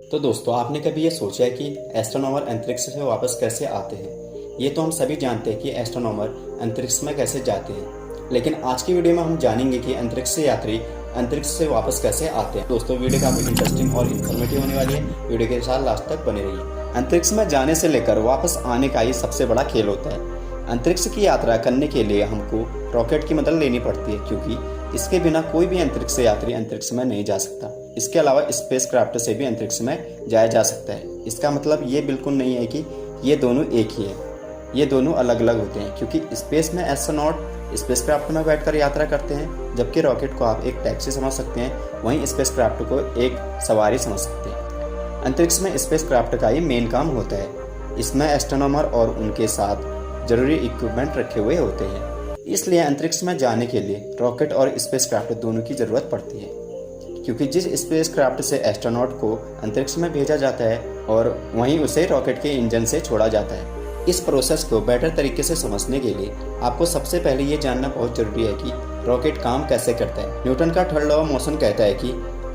तो दोस्तों, आपने कभी ये सोचा है कि एस्ट्रोनॉमर अंतरिक्ष से वापस कैसे आते हैं? ये तो हम सभी जानते हैं कि एस्ट्रोनॉमर अंतरिक्ष में कैसे जाते हैं, लेकिन आज की वीडियो में हम जानेंगे कि अंतरिक्ष से यात्री अंतरिक्ष से वापस कैसे आते हैं। दोस्तों, वीडियो काफी इंटरेस्टिंग और इन्फॉर्मेटिव होने वाली है। वीडियो के साथ लास्ट तक बने रहिए। अंतरिक्ष में जाने से लेकर वापस आने का ये सबसे बड़ा खेल होता है। अंतरिक्ष की यात्रा करने के लिए हमको रॉकेट की मदद लेनी पड़ती है, क्योंकि इसके बिना कोई भी अंतरिक्ष यात्री अंतरिक्ष में नहीं जा सकता। इसके अलावा स्पेस क्राफ्ट से भी अंतरिक्ष में जाया जा सकता है। इसका मतलब ये बिल्कुल नहीं है कि ये दोनों एक ही है, ये दोनों अलग अलग होते हैं, क्योंकि स्पेस में एस्ट्रोनॉट स्पेस क्राफ्ट में बैठकर यात्रा करते हैं, जबकि रॉकेट को आप एक टैक्सी समझ सकते हैं, वहीं स्पेस क्राफ्ट को एक सवारी समझ सकते हैं। अंतरिक्ष में स्पेस क्राफ्ट का ही मेन काम होता है। इसमें एस्ट्रोनॉमर और उनके साथ जरूरी इक्विपमेंट रखे हुए होते हैं, इसलिए अंतरिक्ष में जाने के लिए रॉकेट और स्पेस क्राफ्ट दोनों की ज़रूरत पड़ती है। क्योंकि जिस स्पेस क्राफ्ट से एस्ट्रोनॉट को अंतरिक्ष में भेजा जाता है और वहीं उसे रॉकेट के इंजन से छोड़ा जाता है। इस प्रोसेस को बेटर तरीके से समझने के लिए आपको सबसे पहले ये जानना बहुत जरूरी है कि रॉकेट काम कैसे करता है। न्यूटन का थर्ड लॉ ऑफ मोशन कहता है कि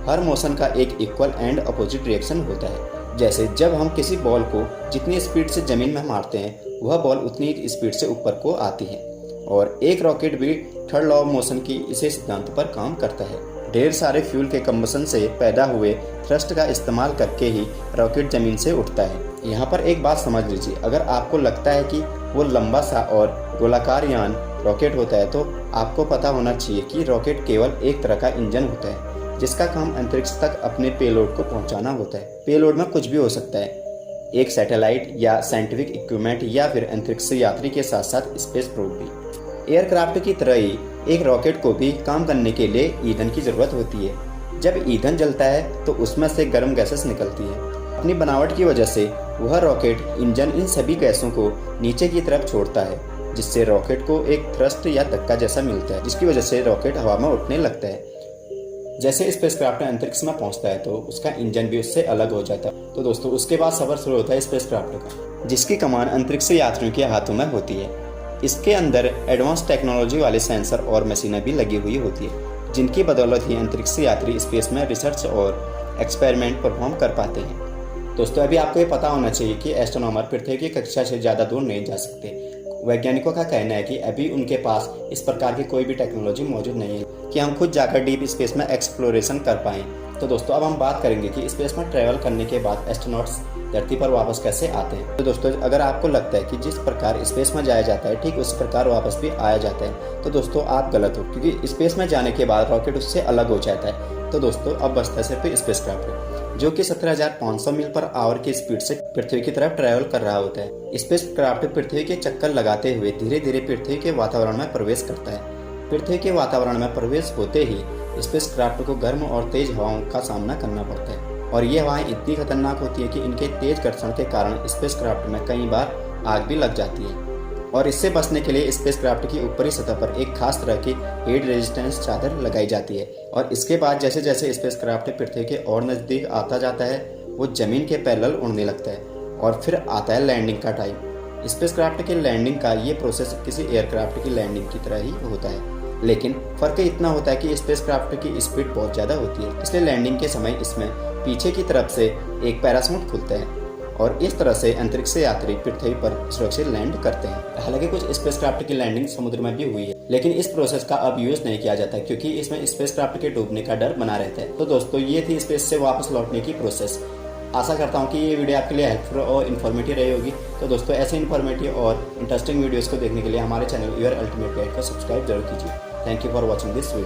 हर मोशन का एक इक्वल एंड अपोजिट रिएक्शन होता है। जैसे जब हम किसी बॉल को जितनी स्पीड से जमीन में मारते हैं, वह बॉल उतनी स्पीड से ऊपर को आती है, और एक रॉकेट भी थर्ड लॉ ऑफ मोशन की इसी सिद्धांत पर काम करता है। ढेर सारे फ्यूल के कंबशन से पैदा हुए थ्रस्ट का इस्तेमाल करके ही रॉकेट जमीन से उठता है। यहाँ पर एक बात समझ लीजिए, अगर आपको लगता है कि वो लंबा सा और गोलाकार यान रॉकेट होता है, तो आपको पता होना चाहिए कि रॉकेट केवल एक तरह का इंजन होता है, जिसका काम अंतरिक्ष तक अपने पेलोड को पहुँचाना होता है। पेलोड में कुछ भी हो सकता है, एक सैटेलाइट या साइंटिफिक इक्विपमेंट, या फिर अंतरिक्ष यात्री के साथ साथ स्पेस प्रोब भी। एयरक्राफ्ट की तरह ही एक रॉकेट को भी काम करने के लिए ईंधन की जरूरत होती है। जब ईंधन जलता है तो उसमें से गर्म गैसेस निकलती है। अपनी बनावट की वजह से वह रॉकेट इंजन इन सभी गैसों को नीचे की तरफ छोड़ता है, जिससे रॉकेट को एक थ्रस्ट या धक्का जैसा मिलता है, जिसकी वजह से रॉकेट हवा में उठने लगता है। जैसे स्पेसक्राफ्ट अंतरिक्ष में पहुंचता है तो उसका इंजन भी उससे अलग हो जाता है। तो दोस्तों, उसके बाद सफर शुरू होता है स्पेसक्राफ्ट का, जिसकी कमान अंतरिक्ष यात्रियों के हाथों में होती है। इसके अंदर एडवांस टेक्नोलॉजी वाले सेंसर और मशीनें भी लगी हुई होती है, जिनकी बदौलत ही अंतरिक्ष यात्री स्पेस में रिसर्च और एक्सपेरिमेंट परफॉर्म कर पाते हैं। दोस्तों, अभी आपको ये पता होना चाहिए कि एस्ट्रोनॉमर पृथ्वी की कक्षा से ज़्यादा दूर नहीं जा सकते। वैज्ञानिकों का कहना है कि अभी उनके पास इस प्रकार की कोई भी टेक्नोलॉजी मौजूद नहीं है कि हम खुद जाकर डीप स्पेस में एक्सप्लोरेशन कर पाएँ। तो दोस्तों, अब हम बात करेंगे कि स्पेस में ट्रैवल करने के बाद एस्ट्रोनॉट्स धरती पर वापस कैसे आते हैं। तो दोस्तों, अगर आपको लगता है कि जिस प्रकार स्पेस में जाया जाता है ठीक उसी प्रकार वापस भी आया जाता है, तो दोस्तों आप गलत हो, क्योंकि स्पेस में जाने के बाद रॉकेट उससे अलग हो जाता है। तो दोस्तों, अब बचता है सिर्फ स्पेस क्राफ्ट, जो कि 17,500 मील पर आवर की स्पीड से पृथ्वी की तरफ ट्रैवल कर रहा होता है। स्पेस क्राफ्ट पृथ्वी के चक्कर लगाते हुए धीरे धीरे पृथ्वी के वातावरण में प्रवेश करता है। पृथ्वी के वातावरण में प्रवेश होते ही स्पेस क्राफ्ट को गर्म और तेज हवाओं का सामना करना पड़ता है, और ये हवाएं इतनी खतरनाक होती है कि इनके तेज घर्षण के कारण स्पेस क्राफ्ट में कई बार आग भी लग जाती है। और इससे बचने के लिए स्पेस क्राफ्ट की ऊपरी सतह पर एक खास तरह की हीट रेजिस्टेंस चादर लगाई जाती है। और इसके बाद जैसे जैसे स्पेस क्राफ्ट पृथ्वी के और नज़दीक आता जाता है, वो जमीन के पैरेलल उड़ने लगता है, और फिर आता है लैंडिंग का टाइम। स्पेस क्राफ्ट की लैंडिंग का ये प्रोसेस किसी एयरक्राफ्ट की लैंडिंग की तरह ही होता है, लेकिन फर्क इतना होता है कि स्पेस क्राफ्ट की स्पीड बहुत ज़्यादा होती है, इसलिए लैंडिंग के समय इसमें पीछे की तरफ से एक पैराशूट खुलता है, और इस तरह से अंतरिक्ष यात्री पृथ्वी पर सुरक्षित लैंड करते हैं। हालांकि कुछ स्पेसक्राफ्ट की लैंडिंग समुद्र में भी हुई है, लेकिन इस प्रोसेस का अब यूज नहीं किया जाता, क्योंकि इसमें स्पेसक्राफ्ट के डूबने का डर बना रहता है। तो दोस्तों, ये थी स्पेस से वापस लौटने की प्रोसेस। आशा करता हूँ कि ये वीडियो आपके लिए हेल्पफुल और इन्फॉर्मेटिव रही होगी। तो दोस्तों, ऐसे इन्फॉर्मेटिव और इंटरेस्टिंग वीडियोस को देखने के लिए हमारे चैनल योर अल्टीमेट गाइड को सब्सक्राइब जरूर कीजिए। Thank you for watching this video.